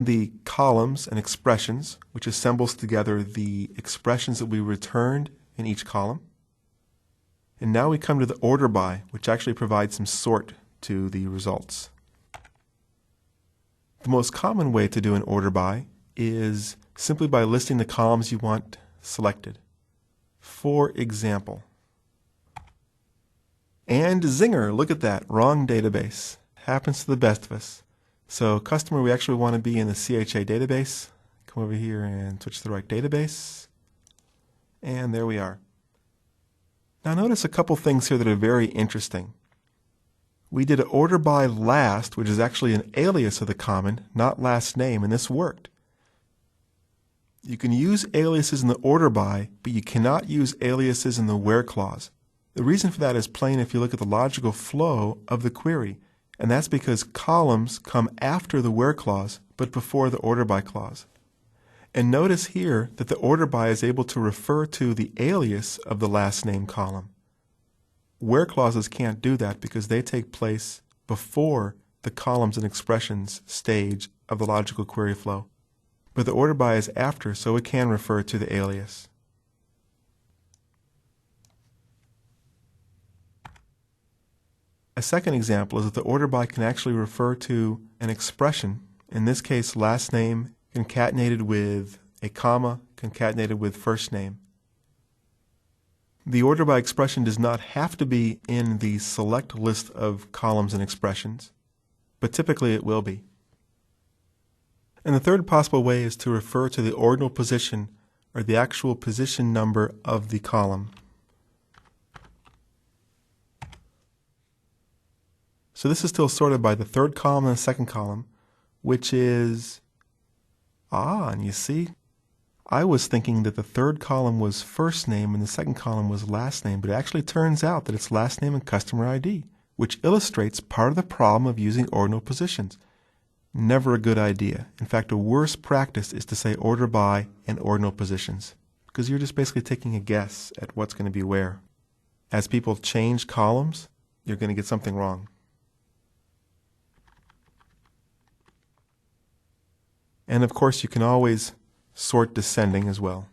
the columns and expressions, which assembles together the expressions that we returned in each column. And now we come to the order by, which actually provides some sort to the results. The most common way to do an order by is simply by listing the columns you want selected. For example, and zinger, look at that, wrong database. Happens to the best of us. So customer, we actually want to be in the CHA database. Come over here and switch to the right database. And there we are. Now notice a couple things here that are very interesting. We did an order by last, which is actually an alias of the common, not last name, and this worked. You can use aliases in the order by, but you cannot use aliases in the where clause. The reason for that is plain if you look at the logical flow of the query, and that's because columns come after the where clause, but before the order by clause. And notice here that the order by is able to refer to the alias of the last name column. Where clauses can't do that because they take place before the columns and expressions stage of the logical query flow. But the order by is after, so it can refer to the alias. A second example is that the order by can actually refer to an expression, in this case last name concatenated with a comma concatenated with first name. The order by expression does not have to be in the select list of columns and expressions, but typically it will be. And the third possible way is to refer to the ordinal position or the actual position number of the column. So this is still sorted by the third column and the second column, which is, and you see, I was thinking that the third column was first name and the second column was last name, but it actually turns out that it's last name and customer ID, which illustrates part of the problem of using ordinal positions. Never a good idea. In fact, a worse practice is to say order by and ordinal positions, because you're just basically taking a guess at what's going to be where. As people change columns, you're going to get something wrong. And of course, you can always sort descending as well.